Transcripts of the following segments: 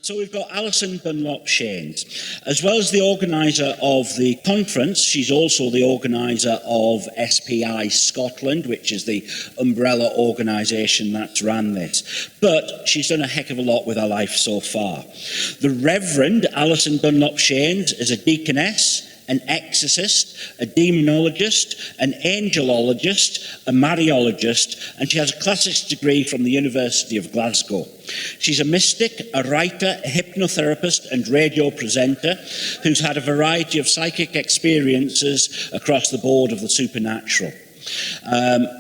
So we've got Alyson Dunlop Shanes. As well as the organiser of the conference, she's also the organiser of SPI Scotland, which is the umbrella organisation that's ran this. But she's done a heck of a lot with her life so far. The Reverend Alyson Dunlop Shanes is a deaconess, an exorcist, a demonologist, an angelologist, a Mariologist, and she has a classics degree from the University of Glasgow. She's a mystic, a writer, a hypnotherapist and radio presenter who's had a variety of psychic experiences across the board of the supernatural.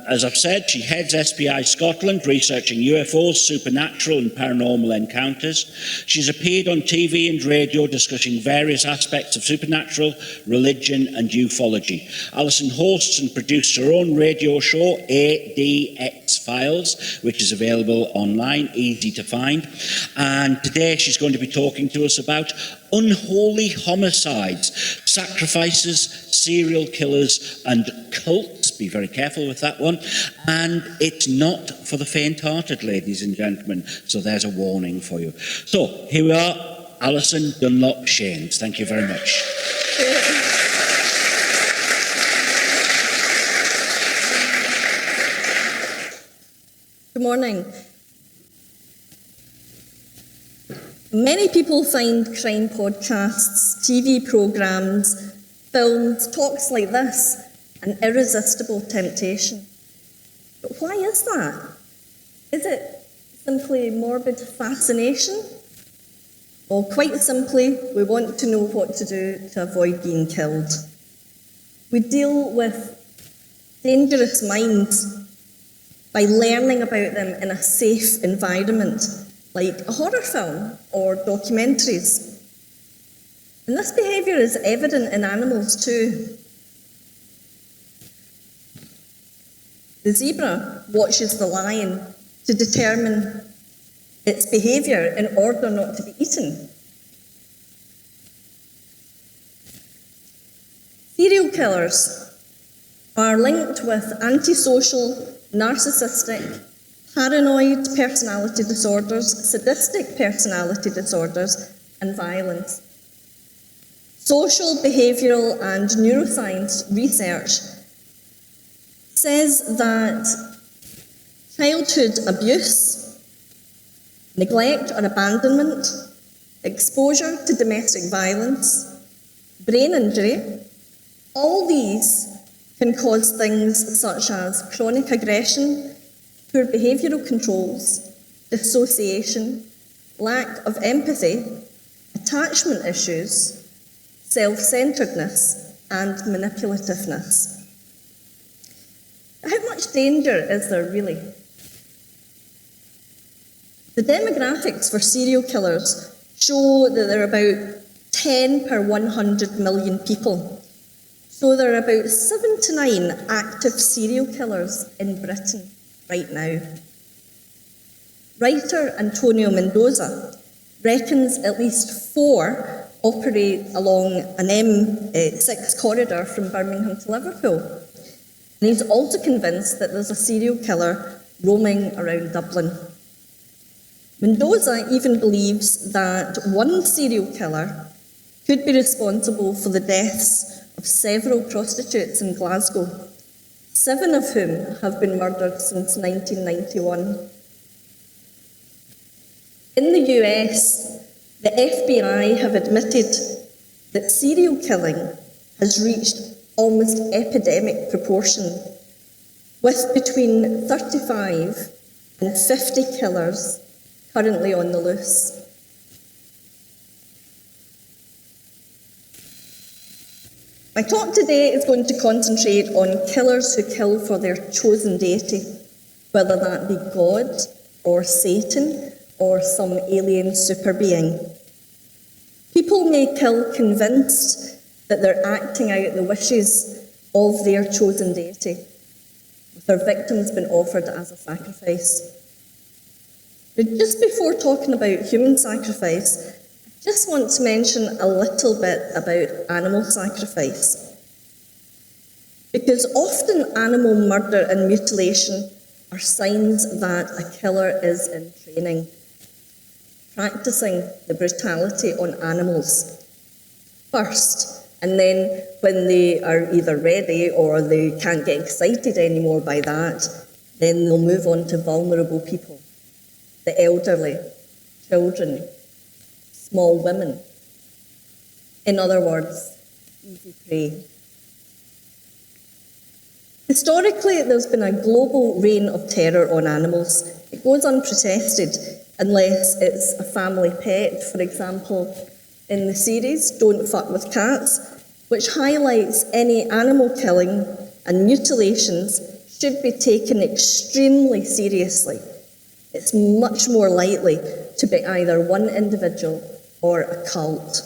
As I've said, she heads SPI Scotland, researching UFOs, supernatural and paranormal encounters. She's appeared on TV and radio discussing various aspects of supernatural, religion and ufology. Alyson hosts and produces her own radio show, ADX Files, which is available online, easy to find. And today she's going to be talking to us about unholy homicides, sacrifices, serial killers and cults. Be very careful with that one. And it's not for the faint-hearted, ladies and gentlemen. So there's a warning for you. So here we are, Alyson Dunlop Shanes. Thank you very much. Good morning. Many people find crime podcasts, TV programmes, films, talks like this an irresistible temptation. But why is that? Is it simply morbid fascination? Well, quite simply, we want to know what to do to avoid being killed. We deal with dangerous minds by learning about them in a safe environment, like a horror film or documentaries. And this behaviour is evident in animals too. The zebra watches the lion to determine its behaviour in order not to be eaten. Serial killers are linked with antisocial, narcissistic, paranoid personality disorders, sadistic personality disorders, and violence. Social, behavioural, and neuroscience research says that childhood abuse, neglect or abandonment, exposure to domestic violence, brain injury, all these can cause things such as chronic aggression, poor behavioural controls, dissociation, lack of empathy, attachment issues, self-centeredness, and manipulativeness. How much danger is there really? The demographics for serial killers show that there are about 10 per 100 million people. So there are about 7 to 9 active serial killers in Britain right now. Writer Antonio Mendoza reckons at least 4 operate along an M6 corridor from Birmingham to Liverpool. And he's also convinced that there's a serial killer roaming around Dublin. Mendoza even believes that one serial killer could be responsible for the deaths of several prostitutes in Glasgow, 7 of whom have been murdered since 1991. In the US, the FBI have admitted that serial killing has reached almost epidemic proportion, with between 35 and 50 killers currently on the loose. My talk today is going to concentrate on killers who kill for their chosen deity, whether that be God or Satan or some alien super being. People may kill convinced that they're acting out the wishes of their chosen deity, with their victims being offered as a sacrifice. But just before talking about human sacrifice, I just want to mention a little bit about animal sacrifice. Because often animal murder and mutilation are signs that a killer is in training. practicing the brutality on animals first, and then when they are either ready or they can't get excited anymore by that, then they'll move on to vulnerable people, the elderly, children, small women. In other words, easy prey. Historically, there's been a global reign of terror on animals. It goes unprotested unless it's a family pet. For example, in the series Don't Fuck with Cats, which highlights any animal killing and mutilations should be taken extremely seriously. It's much more likely to be either one individual or a cult.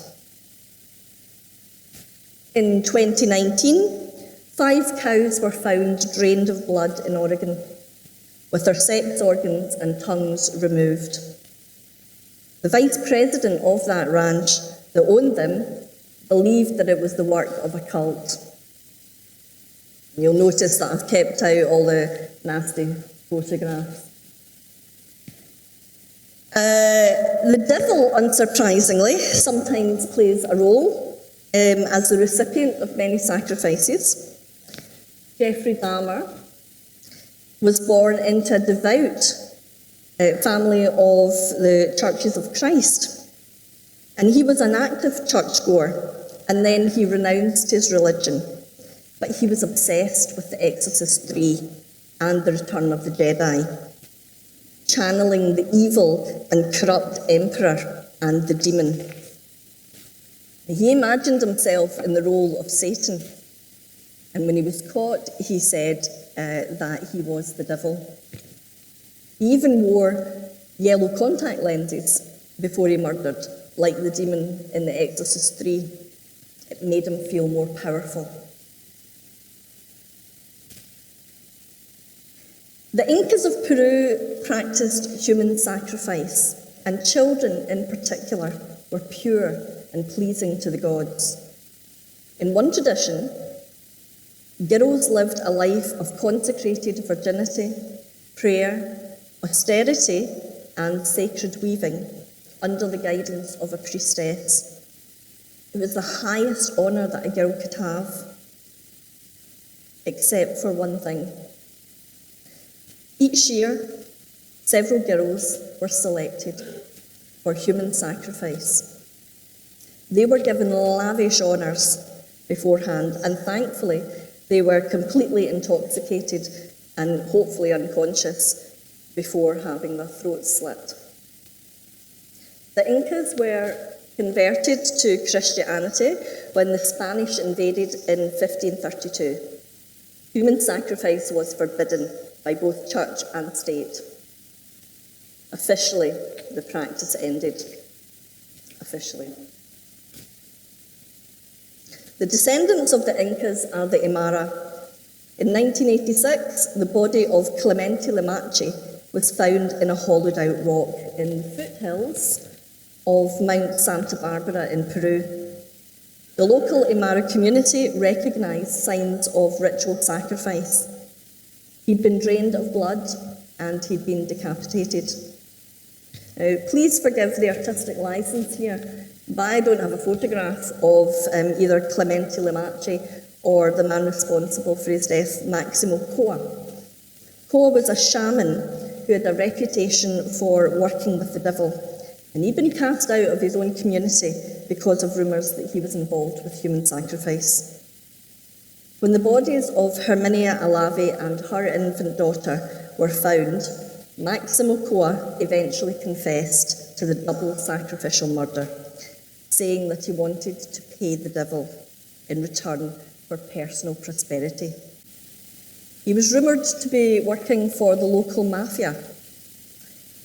In 2019, 5 cows were found drained of blood in Oregon, with their sex organs and tongues removed. The vice president of that ranch that owned them believed that it was the work of a cult. You'll notice that I've kept out all the nasty photographs. The devil, unsurprisingly, sometimes plays a role as the recipient of many sacrifices. Jeffrey Dahmer was born into a devout family of the Churches of Christ. And he was an active churchgoer, and then he renounced his religion. But he was obsessed with The Exorcist III and The Return of the Jedi, channeling the evil and corrupt emperor and the demon. He imagined himself in the role of Satan, and when he was caught, he said that he was the devil. He even wore yellow contact lenses before he murdered, like the demon in The Exorcist III. It made him feel more powerful. The Incas of Peru practiced human sacrifice, and children in particular were pure and pleasing to the gods. In one tradition, girls lived a life of consecrated virginity, prayer, austerity, and sacred weaving under the guidance of a priestess. It was the highest honour that a girl could have, except for one thing. Each year, several girls were selected for human sacrifice. They were given lavish honours beforehand, and thankfully, they were completely intoxicated and hopefully unconscious before having their throats slit. The Incas were converted to Christianity when the Spanish invaded in 1532. Human sacrifice was forbidden by both church and state. Officially, the practice ended. Officially. The descendants of the Incas are the Aymara. In 1986, the body of Clemente Limache was found in a hollowed-out rock in the foothills of Mount Santa Barbara in Peru. The local Aymara community recognised signs of ritual sacrifice. He'd been drained of blood and he'd been decapitated. Now, please forgive the artistic licence here, but I don't have a photograph of either Clemente Limache or the man responsible for his death, Maximo Coa. Coa was a shaman who had a reputation for working with the devil, and he'd been cast out of his own community because of rumours that he was involved with human sacrifice. When the bodies of Herminia Alave and her infant daughter were found, Maximo Coa eventually confessed to the double sacrificial murder, saying that he wanted to pay the devil in return for personal prosperity. He was rumoured to be working for the local mafia,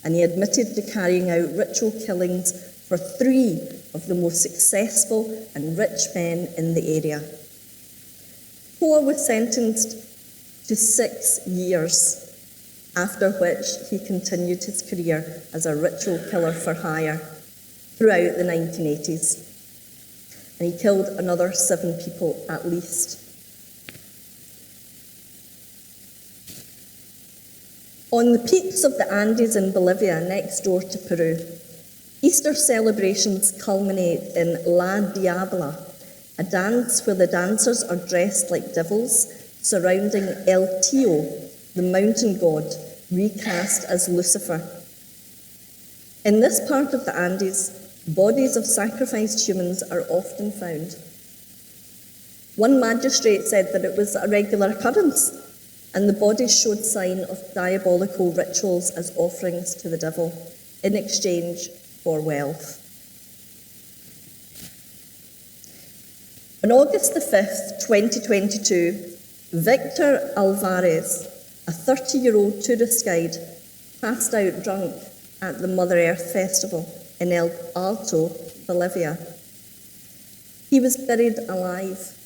and he admitted to carrying out ritual killings for 3 of the most successful and rich men in the area. Coa was sentenced to 6 years, after which he continued his career as a ritual killer for hire throughout the 1980s. And he killed another 7 people at least. On the peaks of the Andes in Bolivia, next door to Peru, Easter celebrations culminate in La Diabla, a dance where the dancers are dressed like devils, surrounding El Tío, the mountain god, recast as Lucifer. In this part of the Andes, bodies of sacrificed humans are often found. One magistrate said that it was a regular occurrence, and the bodies showed sign of diabolical rituals as offerings to the devil in exchange for wealth. On August the 5th, 2022, Victor Alvarez, a 30-year-old tourist guide, passed out drunk at the Mother Earth Festival in El Alto, Bolivia. He was buried alive.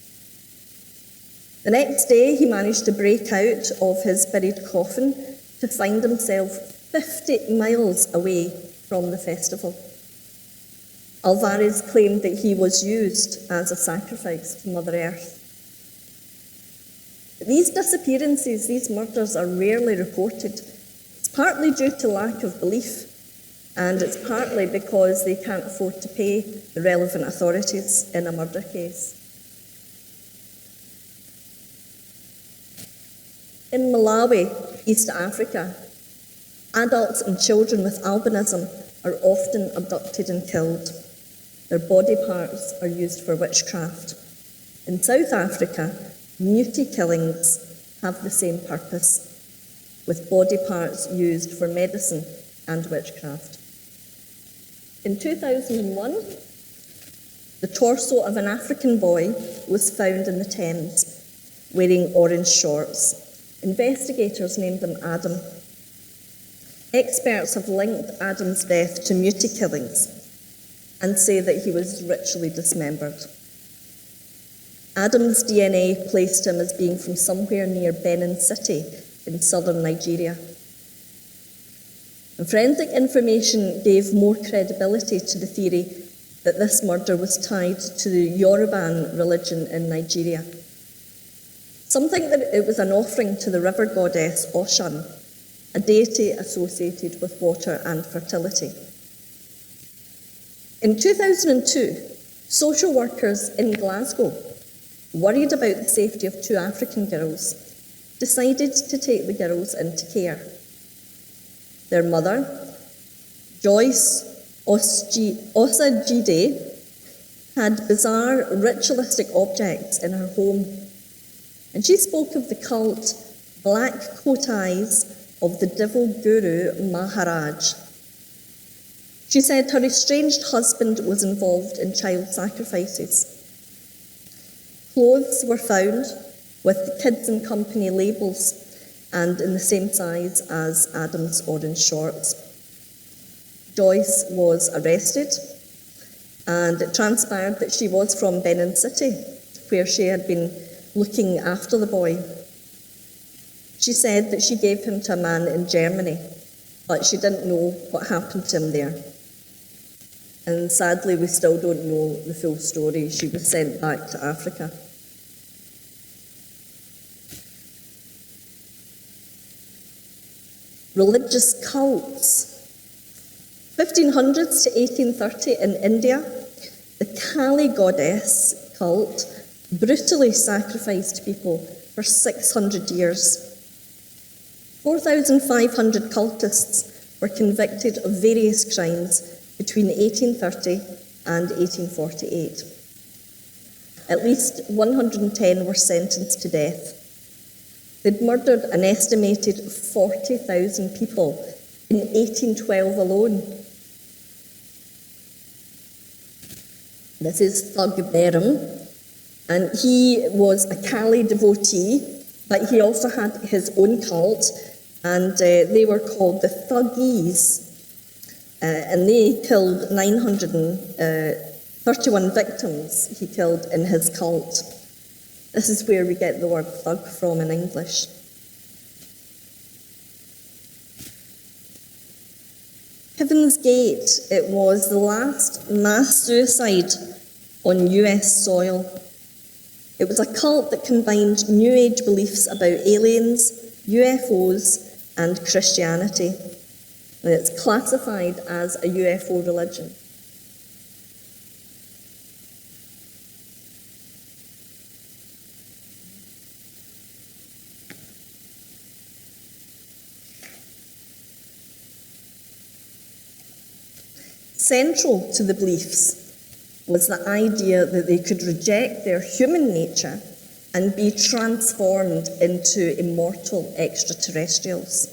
The next day, he managed to break out of his buried coffin to find himself 50 miles away from the festival. Alvarez claimed that he was used as a sacrifice to Mother Earth. These disappearances, these murders, are rarely reported. It's partly due to lack of belief, and it's partly because they can't afford to pay the relevant authorities in a murder case. In Malawi, East Africa, adults and children with albinism are often abducted and killed. Their body parts are used for witchcraft. In South Africa, muti killings have the same purpose, with body parts used for medicine and witchcraft. In 2001, the torso of an African boy was found in the Thames, wearing orange shorts. Investigators named him Adam. Experts have linked Adam's death to muti killings and say that he was ritually dismembered. Adam's DNA placed him as being from somewhere near Benin City in southern Nigeria. And forensic information gave more credibility to the theory that this murder was tied to the Yoruban religion in Nigeria. Some think that it was an offering to the river goddess Oshun, a deity associated with water and fertility. In 2002, social workers in Glasgow, worried about the safety of two African girls, decided to take the girls into care. Their mother, Joyce Osajide, had bizarre ritualistic objects in her home, and she spoke of the cult black coat eyes of the devil guru Maharaj. She said her estranged husband was involved in child sacrifices. Clothes were found with the Kids and Company labels and in the same size as Adam's orange shorts. Joyce was arrested, and it transpired that she was from Benin City, where she had been looking after the boy. She said that she gave him to a man in Germany, but she didn't know what happened to him there. And sadly, we still don't know the full story. She was sent back to Africa. Religious cults. 1500s to 1830 in India, the Kali goddess cult brutally sacrificed people for 600 years. 4,500 cultists were convicted of various crimes between 1830 and 1848. At least 110 were sentenced to death. They'd murdered an estimated 40,000 people in 1812 alone. This is Thug Beram, and he was a Kali devotee, but he also had his own cult, and they were called the Thuggees, and they killed 931 victims he killed in his cult. This is where we get the word thug from in English. Heaven's Gate, it was the last mass suicide on US soil. It was a cult that combined New Age beliefs about aliens, UFOs, and Christianity. And it's classified as a UFO religion. Central to the beliefs was the idea that they could reject their human nature and be transformed into immortal extraterrestrials.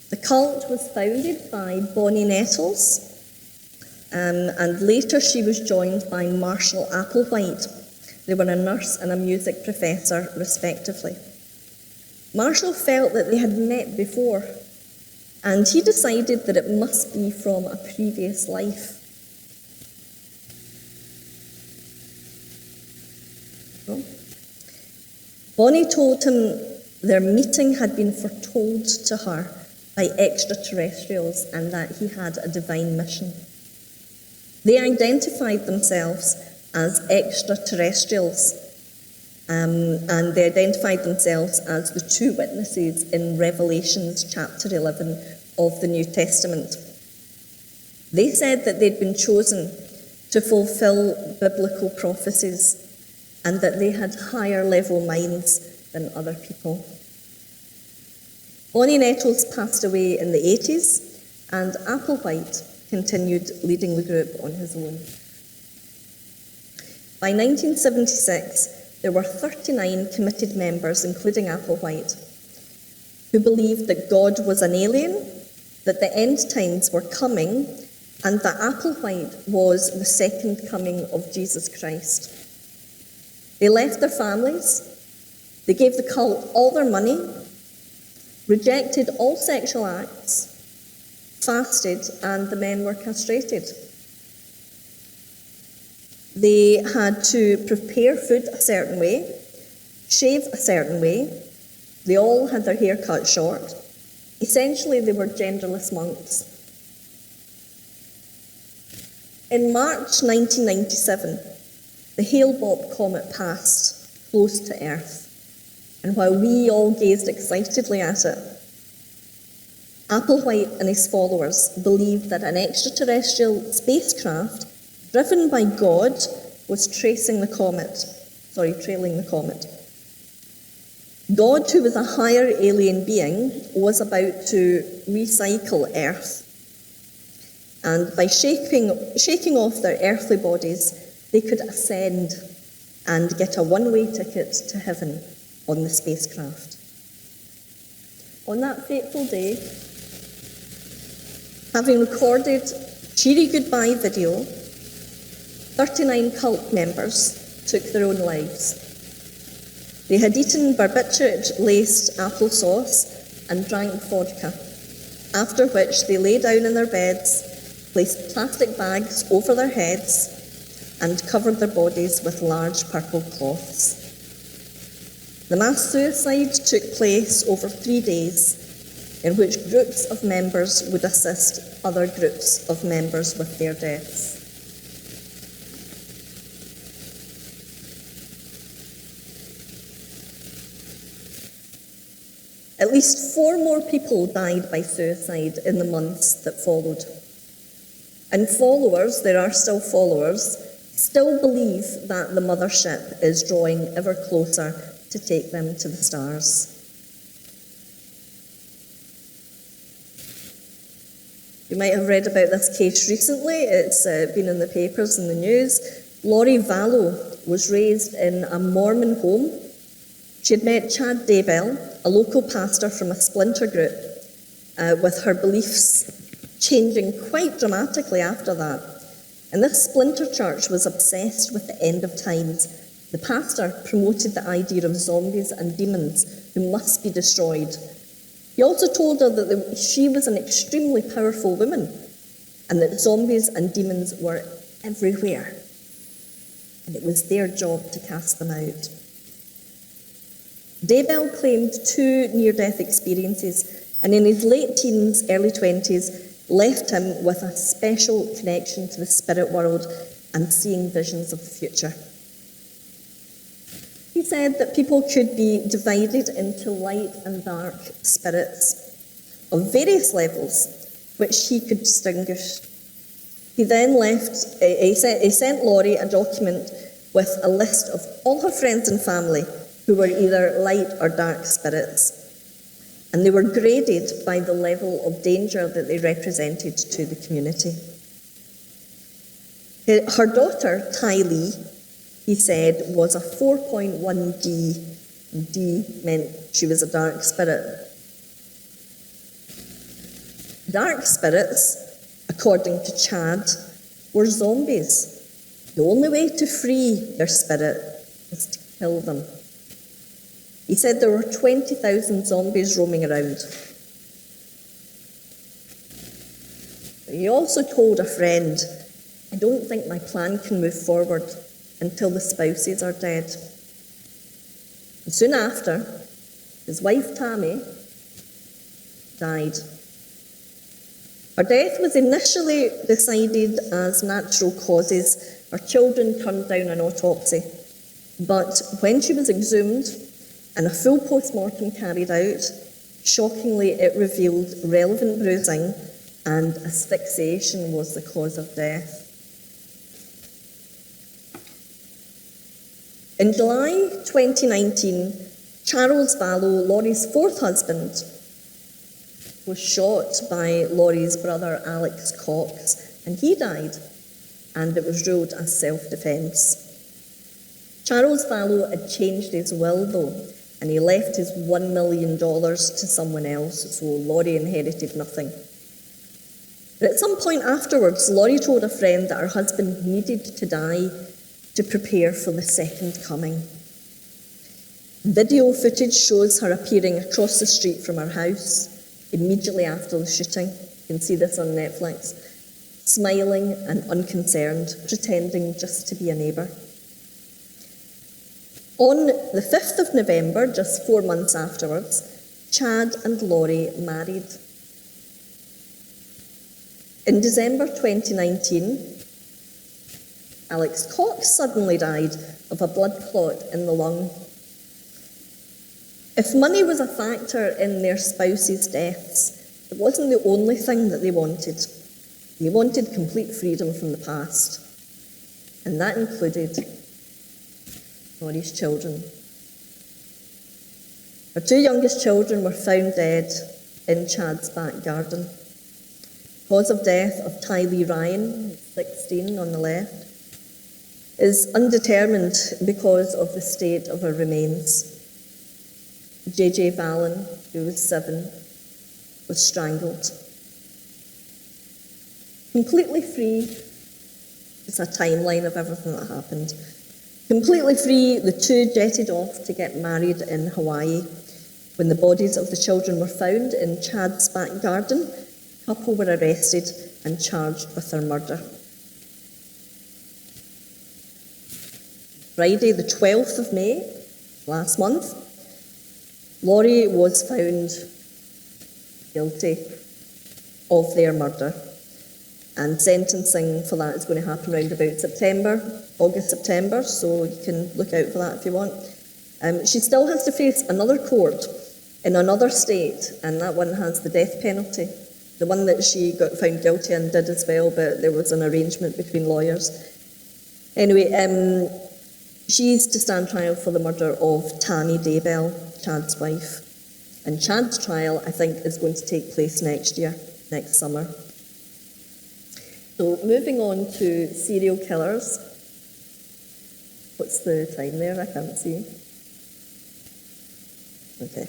The cult was founded by Bonnie Nettles, and later she was joined by Marshall Applewhite. They were a nurse and a music professor, respectively. Marshall felt that they had met before, and he decided that it must be from a previous life. Bonnie told him their meeting had been foretold to her by extraterrestrials and that he had a divine mission. They identified themselves as extraterrestrials, and they identified themselves as the two witnesses in Revelations chapter 11 of the New Testament. They said that they'd been chosen to fulfill biblical prophecies and that they had higher level minds than other people. Bonnie Nettles passed away in the 80s, and Applewhite continued leading the group on his own. By 1976, there were 39 committed members, including Applewhite, who believed that God was an alien, that the end times were coming, and that Applewhite was the second coming of Jesus Christ. They left their families, they gave the cult all their money, rejected all sexual acts, fasted, and the men were castrated. They had to prepare food a certain way, shave a certain way. They all had their hair cut short. Essentially, they were genderless monks. In March 1997, the Hale-Bopp comet passed close to Earth, and while we all gazed excitedly at it, Applewhite and his followers believed that an extraterrestrial spacecraft driven by God was trailing the comet. God, who was a higher alien being, was about to recycle Earth. And by shaking off their earthly bodies, they could ascend and get a one-way ticket to heaven on the spacecraft. On that fateful day, having recorded cheery goodbye video, 39 cult members took their own lives. They had eaten barbiturate-laced applesauce and drank vodka, after which they lay down in their beds, placed plastic bags over their heads, and covered their bodies with large purple cloths. The mass suicide took place over 3 days, in which groups of members would assist other groups of members with their deaths. At least 4 more people died by suicide in the months that followed. And followers, there are still followers, still believe that the mothership is drawing ever closer to take them to the stars. You might have read about this case recently. It's been in the papers and the news. Laurie Vallow was raised in a Mormon home. She had met Chad Daybell, a local pastor from a splinter group, with her beliefs changing quite dramatically after that. And this splinter church was obsessed with the end of times. The pastor promoted the idea of zombies and demons who must be destroyed. He also told her that she was an extremely powerful woman and that zombies and demons were everywhere. And it was their job to cast them out. Daybell claimed 2 near-death experiences, and in his late teens, early 20s, left him with a special connection to the spirit world and seeing visions of the future. He said that people could be divided into light and dark spirits. of various levels, which he could distinguish. He then he sent Laurie a document with a list of all her friends and family who were either light or dark spirits, and they were graded by the level of danger that they represented to the community. Her daughter, Ty Lee, he said, was a 4.1 D. D meant she was a dark spirit. Dark spirits, according to Chad, were zombies. The only way to free their spirit is to kill them. He said there were 20,000 zombies roaming around. He also told a friend, "I don't think my plan can move forward until the spouses are dead." And soon after, his wife Tammy died. Her death was initially decided as natural causes. Her children turned down an autopsy. But when she was exhumed and a full post-mortem carried out, shockingly it revealed relevant bruising and asphyxiation was the cause of death. In July 2019, Charles Ballow, Laurie's fourth husband, was shot by Laurie's brother Alex Cox, and he died, and it was ruled as self-defence. Charles Ballow had changed his will, though, and he left his $1 million to someone else, so Laurie inherited nothing. But at some point afterwards, Laurie told a friend that her husband needed to die to prepare for the second coming. Video footage shows her appearing across the street from her house immediately after the shooting. You can see this on Netflix. Smiling and unconcerned, pretending just to be a neighbour. On the 5th of November, just 4 months afterwards, Chad and Laurie married. In December 2019, Alex Cox suddenly died of a blood clot in the lung. If money was a factor in their spouses' deaths, it wasn't the only thing that they wanted. They wanted complete freedom from the past, and that included Laurie's children. Her two youngest children were found dead in Chad's back garden. Cause of death of Ty Lee Ryan, 16 on the left, is undetermined because of the state of her remains. J.J. Vallon, who was 7, was strangled. Completely free, it's a timeline of everything that happened. Completely free, the two jetted off to get married in Hawaii. When the bodies of the children were found in Chad's back garden, the couple were arrested and charged with their murder. Friday, the 12th of May, last month, Laurie was found guilty of their murder, and sentencing for that is going to happen around about August, September, so you can look out for that if you want. She still has to face another court in another state, and that one has the death penalty. The one that she got found guilty and did as well, but there was an arrangement between lawyers. Anyway, she's to stand trial for the murder of Tammy Daybell, Chad's wife. And Chad's trial, I think, is going to take place next summer. So moving on to serial killers. What's the time there? I can't see. Okay.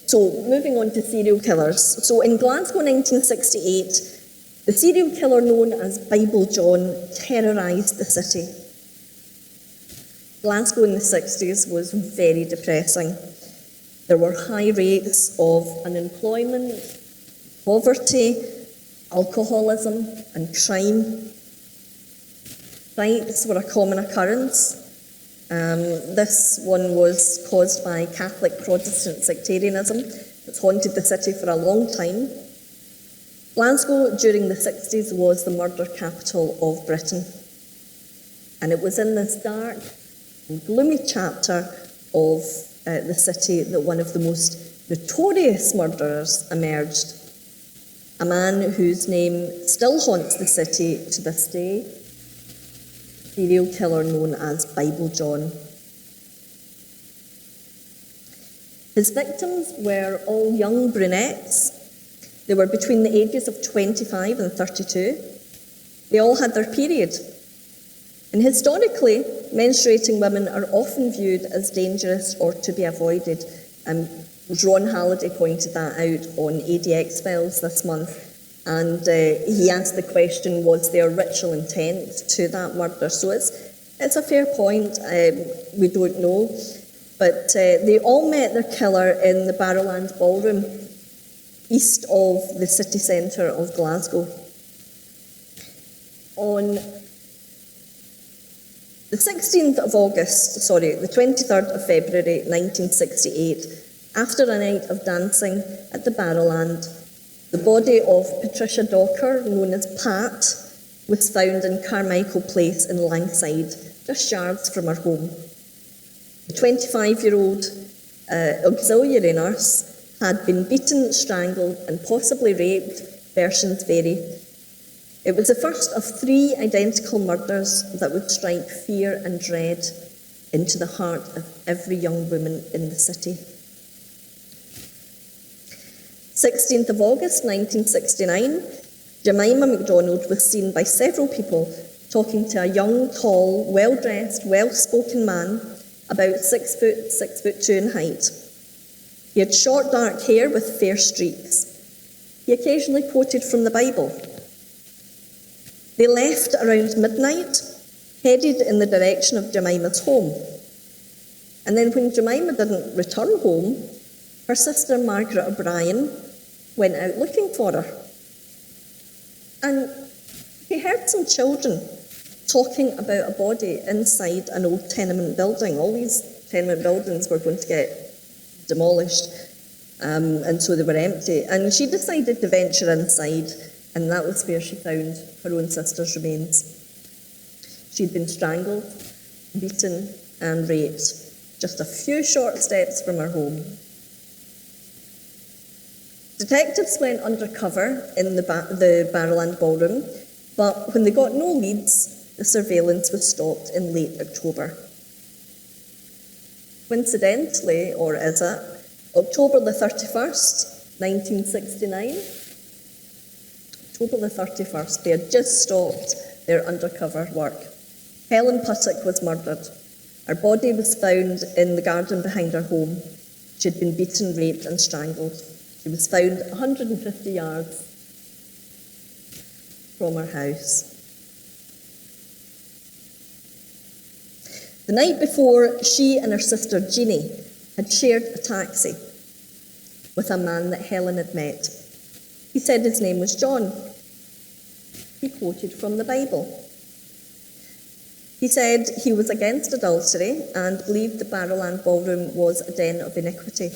So moving on to serial killers. So in Glasgow 1968, the serial killer known as Bible John terrorised the city. Glasgow in the 60s was very depressing. There were high rates of unemployment, poverty, alcoholism and crime. Fights were a common occurrence. This one was caused by Catholic Protestant sectarianism that's haunted the city for a long time. Glasgow during the 60s was the murder capital of Britain. And it was in this dark and gloomy chapter of the city that one of the most notorious murderers emerged. A man whose name still haunts the city to this day, serial killer known as Bible John. His victims were all young brunettes. They were between the ages of 25 and 32. They all had their period. And historically, menstruating women are often viewed as dangerous or to be avoided. Ron Halliday pointed that out on ADX Files this month, and he asked the question, was there ritual intent to that murder? So it's a fair point. We don't know. But they all met their killer in the Barrowland Ballroom, east of the city centre of Glasgow. On the 23rd of February 1968, after a night of dancing at the Barrowland, the body of Patricia Docker, known as Pat, was found in Carmichael Place in Langside, just yards from her home. The 25-year-old auxiliary nurse had been beaten, strangled, and possibly raped, versions vary. It was the first of 3 identical murders that would strike fear and dread into the heart of every young woman in the city. 16th of August 1969, Jemima MacDonald was seen by several people talking to a young, tall, well-dressed, well-spoken man about 6 foot 2 in height. He had short dark hair with fair streaks. He occasionally quoted from the Bible. They left around midnight, headed in the direction of Jemima's home. And then when Jemima didn't return home, her sister Margaret O'Brien went out looking for her. And he heard some children talking about a body inside an old tenement building. All these tenement buildings were going to get demolished, and so they were empty. And she decided to venture inside, and that was where she found her own sister's remains. She'd been strangled, beaten, and raped, just a few short steps from her home. Detectives went undercover in the Barrowland Ballroom, but when they got no leads, the surveillance was stopped in late October. Coincidentally, or is it, October the 31st, 1969, October the 31st, they had just stopped their undercover work. Helen Puttock was murdered. Her body was found in the garden behind her home. She had been beaten, raped, and strangled. She was found 150 yards from her house. The night before, she and her sister Jeannie had shared a taxi with a man that Helen had met. He said his name was John. He quoted from the Bible. He said he was against adultery and believed the Barrowland Ballroom was a den of iniquity.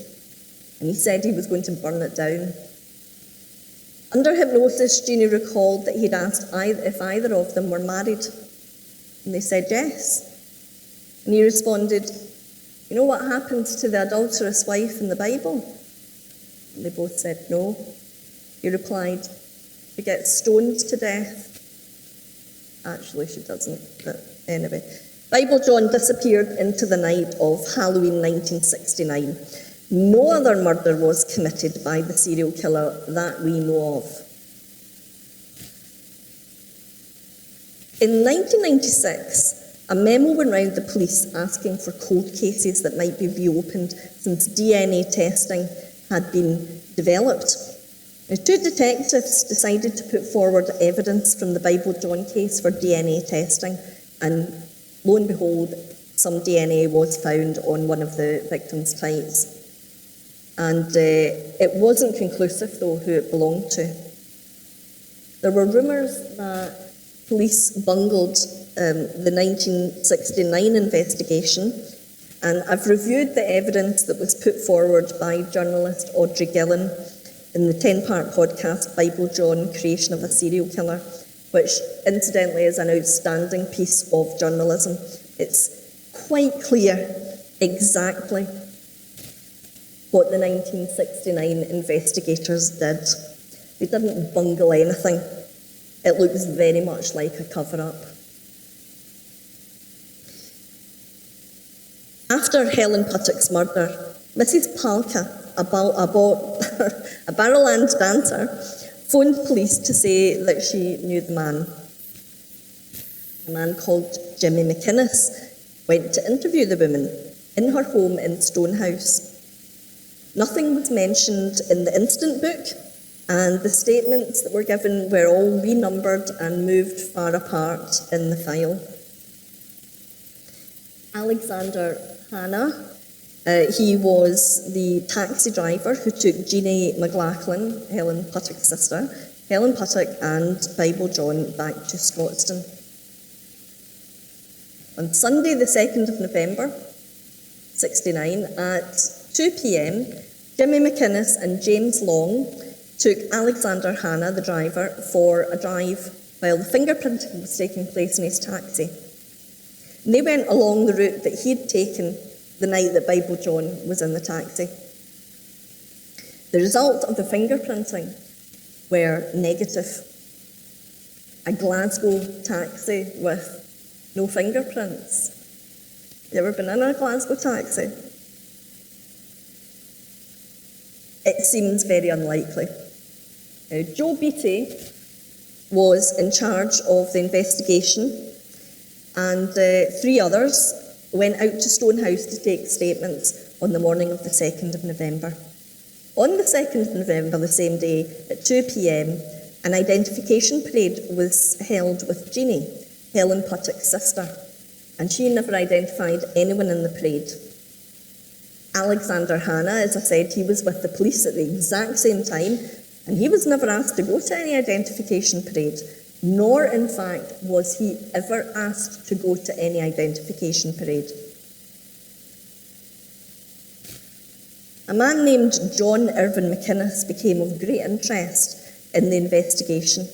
And he said he was going to burn it down. Under hypnosis, Jeannie recalled that he'd asked if either of them were married. And they said yes. And he responded, "You know what happens to the adulterous wife in the Bible?" And they both said no. He replied, "She gets stoned to death." Actually, she doesn't, but anyway. Bible John disappeared into the night of Halloween 1969. No other murder was committed by the serial killer that we know of. In 1996, a memo went round the police asking for cold cases that might be reopened since DNA testing had been developed. Now, 2 detectives decided to put forward evidence from the Bible John case for DNA testing, and lo and behold, some DNA was found on one of the victims' tights. And it wasn't conclusive, though, who it belonged to. There were rumours that police bungled the 1969 investigation, and I've reviewed the evidence that was put forward by journalist Audrey Gillen in the 10-part podcast Bible John, Creation of a Serial Killer, which incidentally is an outstanding piece of journalism. It's quite clear exactly what the 1969 investigators did. They didn't bungle anything. It looks very much like a cover-up. After Helen Puttock's murder, Mrs. Palka, a Barrowland dancer, phoned police to say that she knew the man. A man called Jimmy McInnes went to interview the woman in her home in Stonehouse. Nothing was mentioned in the incident book, and the statements that were given were all renumbered and moved far apart in the file. Alexander Hanna, he was the taxi driver who took Jeannie McLaughlin, Helen Puttock's sister, Helen Puttock and Bible John back to Scotstoun. On Sunday, the 2nd of November, 1969, at 2 p.m, Jimmy McInnes and James Long took Alexander Hanna, the driver, for a drive while the fingerprinting was taking place in his taxi. And they went along the route that he'd taken the night that Bible John was in the taxi. The result of the fingerprinting were negative. A Glasgow taxi with no fingerprints. You ever been in a Glasgow taxi? It seems very unlikely. Now, Joe Beattie was in charge of the investigation, and 3 others went out to Stonehouse to take statements on the morning of the 2nd of November. On the 2nd of November, the same day, at 2 p.m, an identification parade was held with Jeannie, Helen Puttock's sister, and she never identified anyone in the parade. Alexander Hanna, as I said, he was with the police at the exact same time, and he was never asked to go to any identification parade, nor, in fact, was he ever asked to go to any identification parade. A man named John Irvin McInnes became of great interest in the investigation.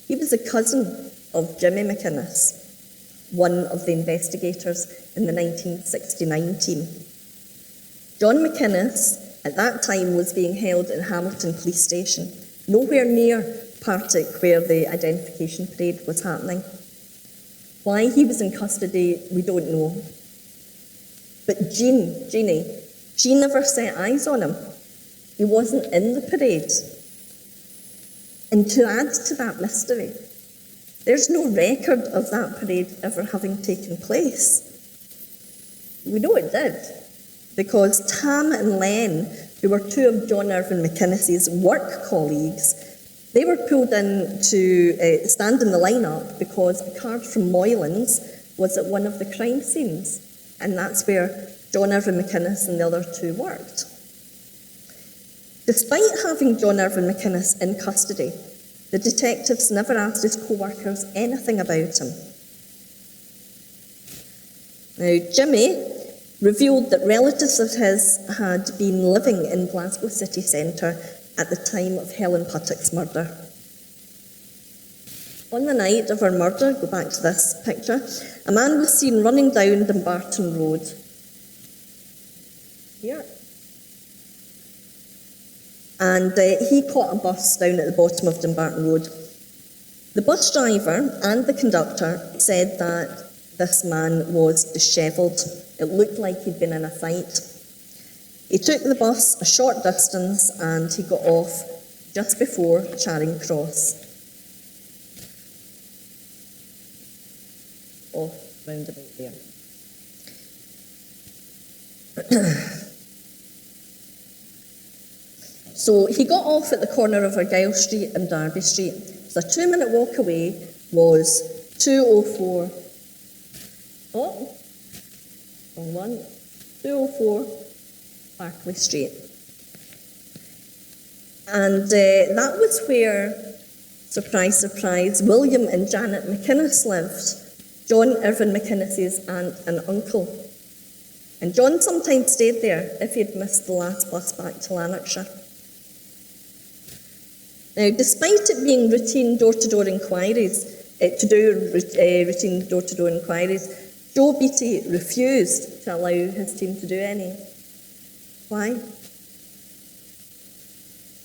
He was a cousin of Jimmy McInnes, one of the investigators in the 1969 team. John McInnes, at that time, was being held in Hamilton Police Station, nowhere near Partick where the identification parade was happening. Why he was in custody, we don't know. But Jeannie, she never set eyes on him. He wasn't in the parade. And to add to that mystery, there's no record of that parade ever having taken place. We know it did, because Tam and Len, who were 2 of John Irvin McInnes's work colleagues, they were pulled in to stand in the lineup because a car from Moylan's was at one of the crime scenes, and that's where John Irvin McInnes and the other 2 worked. Despite having John Irvin McInnes in custody, the detectives never asked his co-workers anything about him. Now, Jimmy revealed that relatives of his had been living in Glasgow city centre at the time of Helen Puttock's murder. On the night of her murder, go back to this picture, a man was seen running down Dumbarton Road. Here. And he caught a bus down at the bottom of Dumbarton Road. The bus driver and the conductor said that this man was dishevelled. It looked like he'd been in a fight. He took the bus a short distance and he got off just before Charing Cross. Off round about there. So he got off at the corner of Argyll Street and Derby Street. So a 2-minute walk away was 204. Oh, wrong one. 204 Barclay Street. And that was where, surprise, surprise, William and Janet McInnes lived, John Irvin McInnes's aunt and uncle. And John sometimes stayed there if he'd missed the last bus back to Lanarkshire. Now, despite it being routine door-to-door inquiries, routine door-to-door inquiries, Joe Beattie refused to allow his team to do any. Why?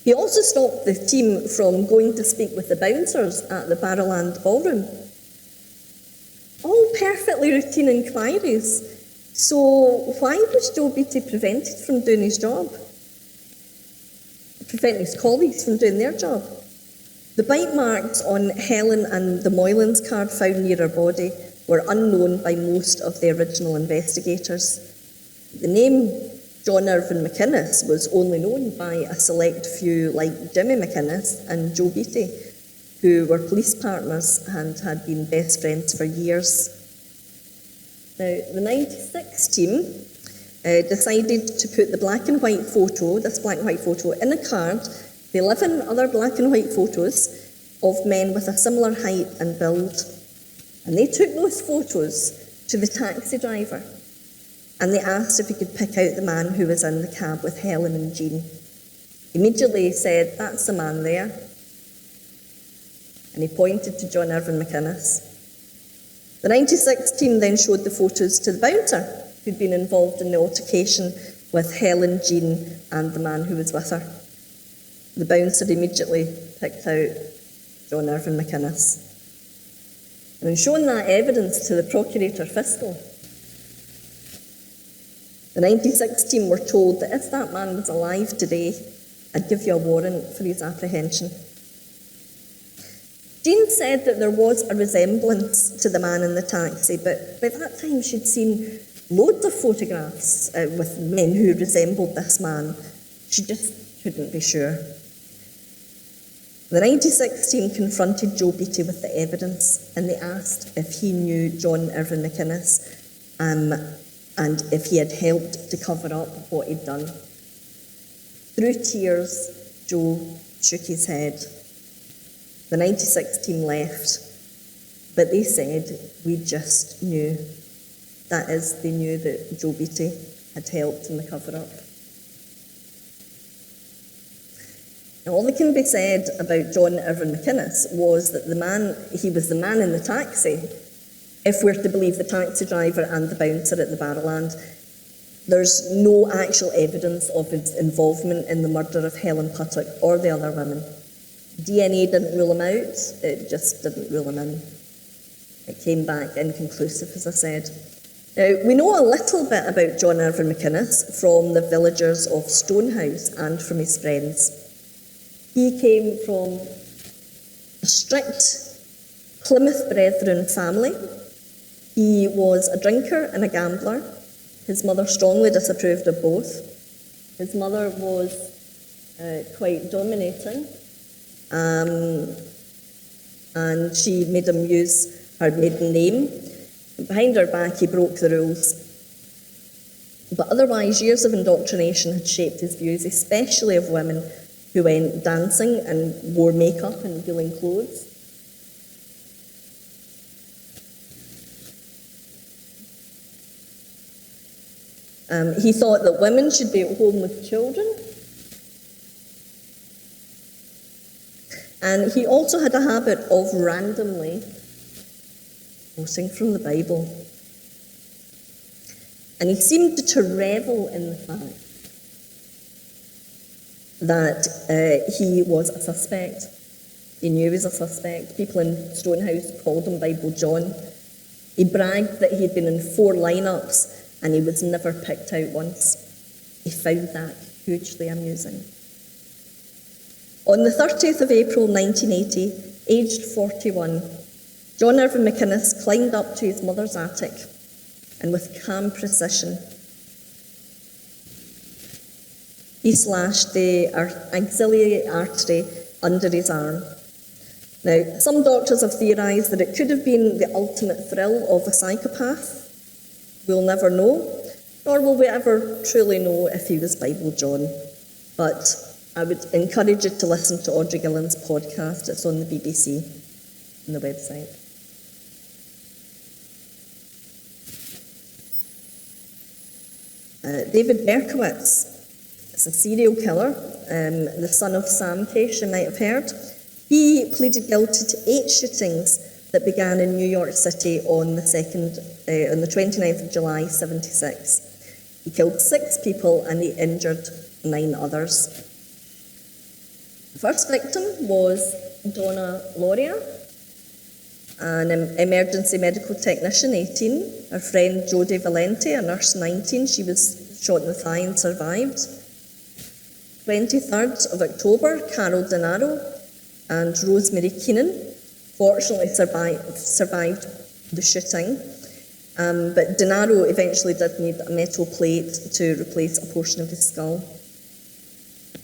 He also stopped the team from going to speak with the bouncers at the Barrowland Ballroom. All perfectly routine inquiries. So why was Joe Beattie prevented from doing his job? Preventing his colleagues from doing their job? The bite marks on Helen and the Moylan's card found near her body were unknown by most of the original investigators. The name John Irvin McInnes was only known by a select few like Jimmy McInnes and Joe Beattie, who were police partners and had been best friends for years. Now, the 96 team decided to put the black and white photo, this black and white photo, in a card, the 11 other black and white photos of men with a similar height and build. And they took those photos to the taxi driver, and they asked if he could pick out the man who was in the cab with Helen and Jean. Immediately he said, "That's the man there." And he pointed to John Irvin McInnes. The 96 team then showed the photos to the bouncer who'd been involved in the altercation with Helen, Jean, and the man who was with her. The bouncer immediately picked out John Irvin McInnes. And in showing that evidence to the Procurator Fiscal, the 96 team were told that if that man was alive today, I'd give you a warrant for his apprehension. Jean said that there was a resemblance to the man in the taxi, but by that time she'd seen loads of photographs with men who resembled this man. She just couldn't be sure. The 96 team confronted Joe Beattie with the evidence, and they asked if he knew John Irvin McInnes and if he had helped to cover up what he'd done. Through tears, Joe shook his head. The 96 team left, but they said, "We just knew." That is, they knew that Joe Beattie had helped in the cover-up. Now, all that can be said about John Irvin McInnes was that he was the man in the taxi. If we're to believe the taxi driver and the bouncer at the Barrowland, there's no actual evidence of his involvement in the murder of Helen Puttock or the other women. DNA didn't rule him out, it just didn't rule him in. It came back inconclusive, as I said. Now, we know a little bit about John Irvin McInnes from the villagers of Stonehouse and from his friends. He came from a strict Plymouth Brethren family. He was a drinker and a gambler. His mother strongly disapproved of both. His mother was quite dominating, and she made him use her maiden name. Behind her back, he broke the rules. But otherwise, years of indoctrination had shaped his views, especially of women who went dancing and wore makeup and revealing clothes. He thought that women should be at home with children. And he also had a habit of randomly quoting from the Bible. And he seemed to revel in the fact that he was a suspect. He knew he was a suspect. People in Stonehouse called him Bible John. He bragged that he had been in 4 lineups and he was never picked out once. He found that hugely amusing. On the 30th of April 1980, aged 41, John Irvin McInnes climbed up to his mother's attic and with calm precision, he slashed the axillary artery under his arm. Now, some doctors have theorised that it could have been the ultimate thrill of a psychopath. We'll never know, nor will we ever truly know if he was Bible John. But I would encourage you to listen to Audrey Gillen's podcast. It's on the BBC and the website. David Berkowitz is a serial killer, the son of Sam Case, you might have heard. He pleaded guilty to 8 shootings that began in New York City on the 29th of July, 1976. He killed 6 people and he injured 9 others. The first victim was Donna Loria, an emergency medical technician, 18. Her friend Jodie Valente, a nurse, 19. She was shot in the thigh and survived. 23rd of October, Carol Denaro and Rosemary Keenan fortunately survived the shooting, but Denaro eventually did need a metal plate to replace a portion of his skull.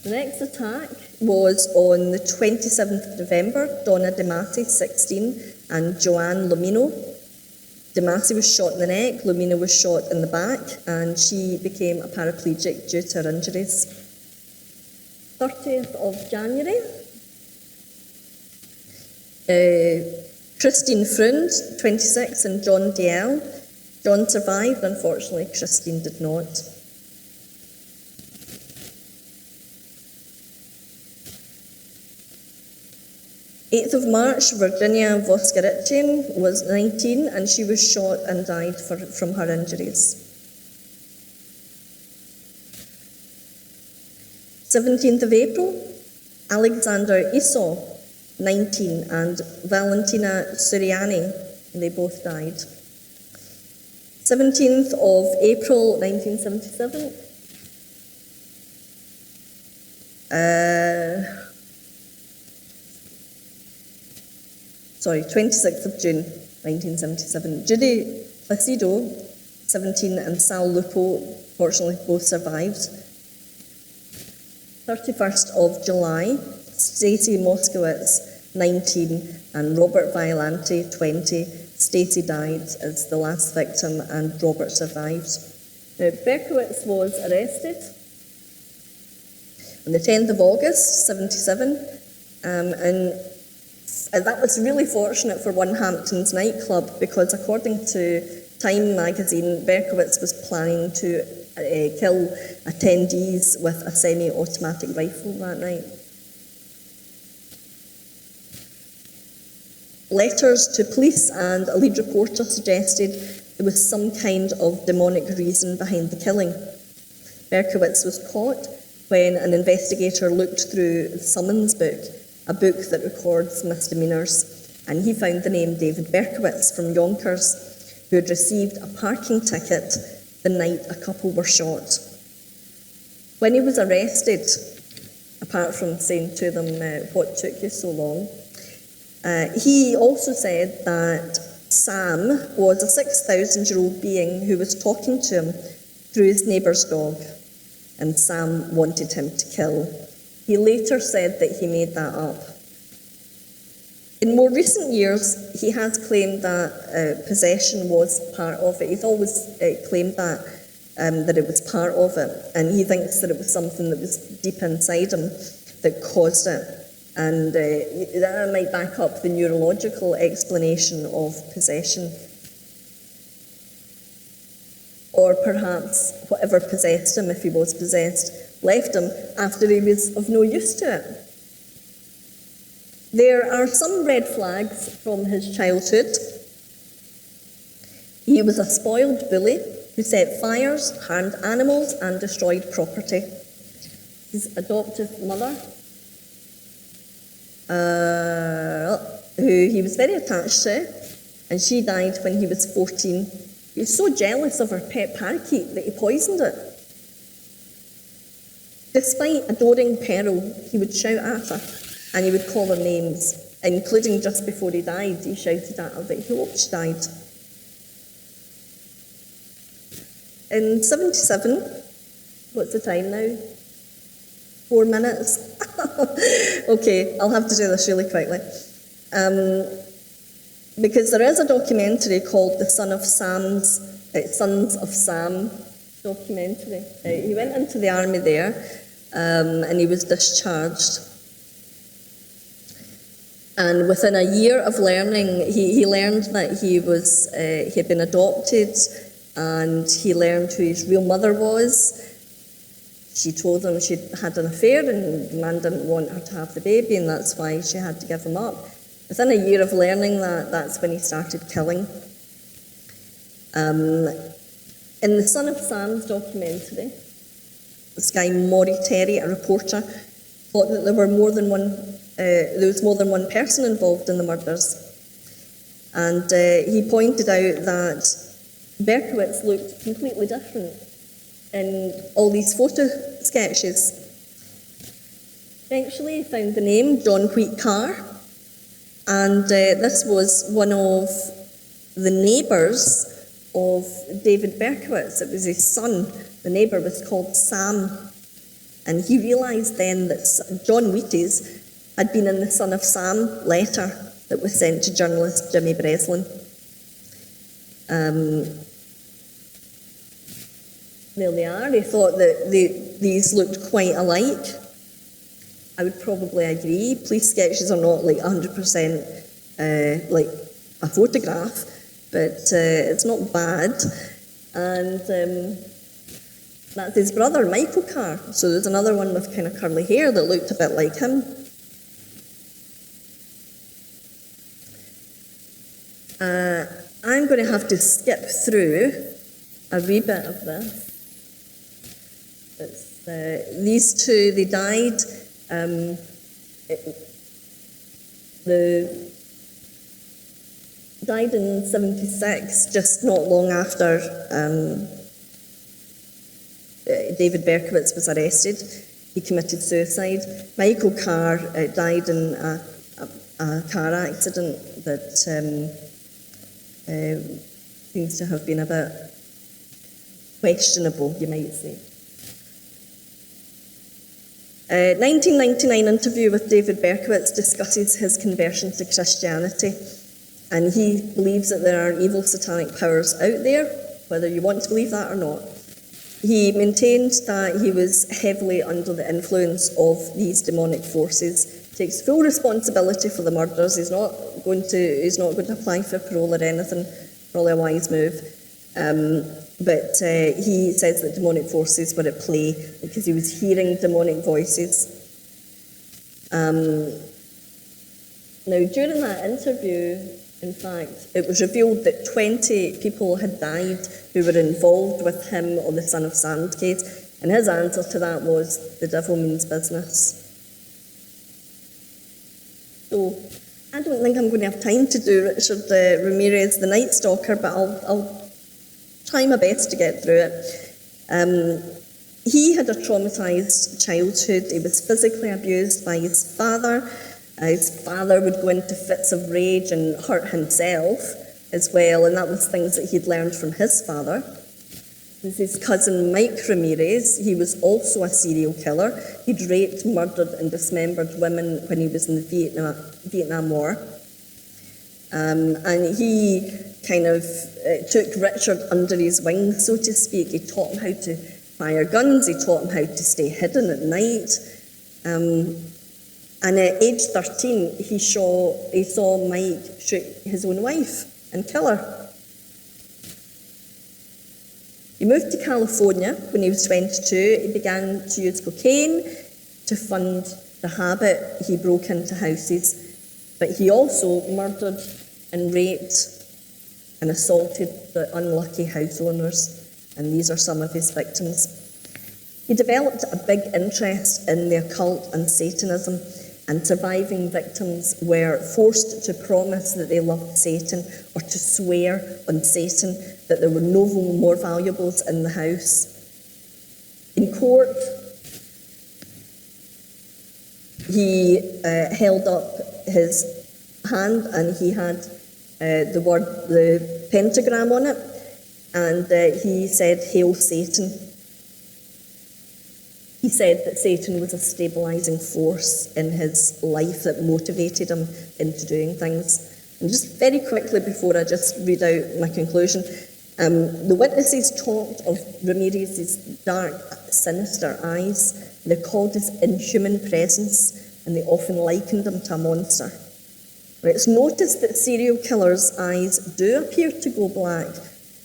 The next attack was on the 27th of November. Donna DeMatti, 16, and Joanne Lomino. DeMatti was shot in the neck, Lomino was shot in the back, and she became a paraplegic due to her injuries. 30th of January, Christine Freund, 26, and John DL. John survived, unfortunately, Christine did not. 8th of March, Virginia Voskerichian was 19, and she was shot and died from her injuries. 17th of April, Alexander Esau, 19, and Valentina Suriani, they both died. 17th of April, 1977, 26th of June, 1977. Judy Placido, 17, and Sal Lupo, fortunately both survived. 31st of July, Stacey Moskowitz, 19, and Robert Violante, 20. Stacey died as the last victim, and Robert survived. Now, Berkowitz was arrested on the 10th of August, 77, and that was really fortunate for One Hamptons nightclub, because according to Time magazine, Berkowitz was planning to kill attendees with a semi-automatic rifle that night. Letters to police and a lead reporter suggested there was some kind of demonic reason behind the killing. Berkowitz was caught when an investigator looked through the summons book, a book that records misdemeanours, and he found the name David Berkowitz from Yonkers, who had received a parking ticket the night a couple were shot. When he was arrested, apart from saying to them, what took you so long, he also said that Sam was a 6,000-year-old being who was talking to him through his neighbour's dog, and Sam wanted him to kill. He later said that he made that up. In more recent years, he has claimed that possession was part of it. He's always claimed that it was part of it, and he thinks that it was something that was deep inside him that caused it. And that might back up the neurological explanation of possession. Or perhaps whatever possessed him, if he was possessed, left him after he was of no use to it. There are some red flags from his childhood. He was a spoiled bully who set fires, harmed animals, and destroyed property. His adoptive mother, who he was very attached to, and she died when he was 14. He was so jealous of her pet parakeet that he poisoned it. Despite adoring Pearl, he would shout at her, and he would call her names, including just before he died. He shouted at her that he hoped she died. In 77, what's the time now? 4 minutes? Okay, I'll have to do this really quickly. Because there is a documentary called The Sons of Sam documentary. He went into the army there, and he was discharged. And within a year of learning, he learned that he had been adopted, and he learned who his real mother was. She told him she'd had an affair, and the man didn't want her to have the baby, and that's why she had to give him up. Within a year of learning that, that's when he started killing. In the Son of Sam's documentary, this guy, Maury Terry, a reporter, thought that there was more than one person involved in the murders. And he pointed out that Berkowitz looked completely different in all these photo sketches. Eventually he found the name John Wheat Carr, and this was one of the neighbours of David Berkowitz. It was his son. The neighbour was called Sam, and he realised then that John Wheaties had been in the Son of Sam letter that was sent to journalist Jimmy Breslin. There they are. He thought that these looked quite alike. I would probably agree. Police sketches are not like 100% like a photograph, but it's not bad. And that's his brother, Michael Carr. So there's another one with kind of curly hair that looked a bit like him. I'm going to have to skip through a wee bit of this. These two, they died. Died in 76, just not long after David Berkowitz was arrested. He committed suicide. Michael Carr died in a car accident that seems to have been a bit questionable, you might say. 1999 interview with David Berkowitz discusses his conversion to Christianity, and he believes that there are evil satanic powers out there, whether you want to believe that or not. He maintained that he was heavily under the influence of these demonic forces, takes full responsibility for the murders. He's not going to apply for parole or anything, probably a wise move. But he says that demonic forces were at play because he was hearing demonic voices. Now, during that interview, in fact, it was revealed that 20 people had died who were involved with him on the Son of Sam case, and his answer to that was, the devil means business. So, I don't think I'm going to have time to do Richard Ramirez, the Night Stalker, but I'll try my best to get through it. He had a traumatised childhood. He was physically abused by his father. His father would go into fits of rage and hurt himself as well, and that was things that he'd learned from his father. This is his cousin Mike Ramirez. He was also a serial killer. He'd raped, murdered and dismembered women when he was in the Vietnam War. And he kind of took Richard under his wing, so to speak. He taught him how to fire guns. He taught him how to stay hidden at night. And at age 13, he saw Mike shoot his own wife and kill her. He moved to California when he was 22. He began to use cocaine to fund the habit. He broke into houses, but he also murdered and raped and assaulted the unlucky house owners, and these are some of his victims. He developed a big interest in the occult and Satanism, and surviving victims were forced to promise that they loved Satan or to swear on Satan that there were no more valuables in the house. In court, he held up his hand and he had the pentagram on it, and he said, "Hail Satan." He said that Satan was a stabilising force in his life that motivated him into doing things. And just very quickly before I just read out my conclusion, the witnesses talked of Ramirez's dark, sinister eyes. They called his inhuman presence, and they often likened him to a monster. It's noticed that serial killers' eyes do appear to go black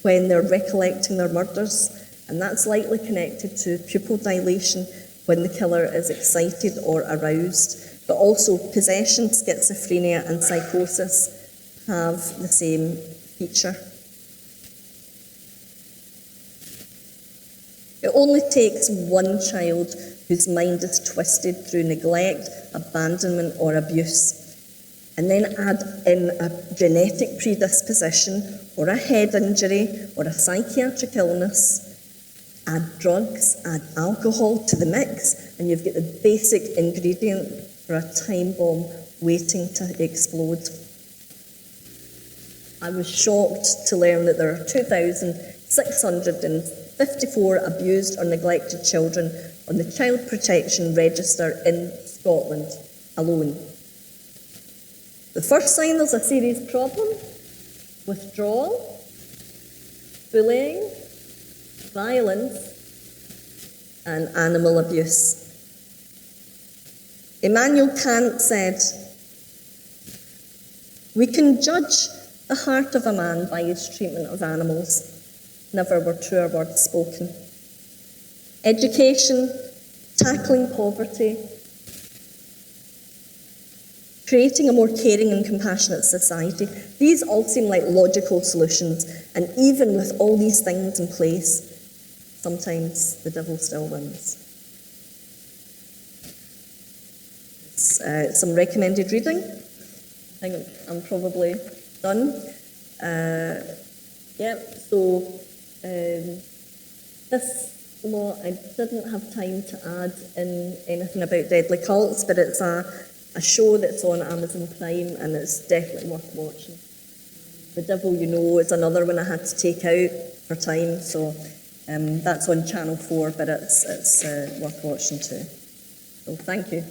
when they're recollecting their murders, and that's likely connected to pupil dilation when the killer is excited or aroused. But also possession, schizophrenia and psychosis have the same feature. It only takes one child whose mind is twisted through neglect, abandonment, or abuse. And then add in a genetic predisposition, or a head injury, or a psychiatric illness. Add drugs, add alcohol to the mix, and you've got the basic ingredient for a time bomb waiting to explode. I was shocked to learn that there are 2,654 abused or neglected children on the Child Protection Register in Scotland alone. The first sign there's a serious problem: withdrawal, bullying, violence, and animal abuse. Immanuel Kant said, "We can judge the heart of a man by his treatment of animals." Never were truer words spoken. Education, tackling poverty, creating a more caring and compassionate society. These all seem like logical solutions, and even with all these things in place, sometimes the devil still wins. Some recommended reading. I think I'm probably done. This law, I didn't have time to add in anything about deadly cults, but it's a show that's on Amazon Prime, and it's definitely worth watching. The Devil You Know is another one I had to take out for time, so that's on Channel 4, but it's worth watching too. So thank you.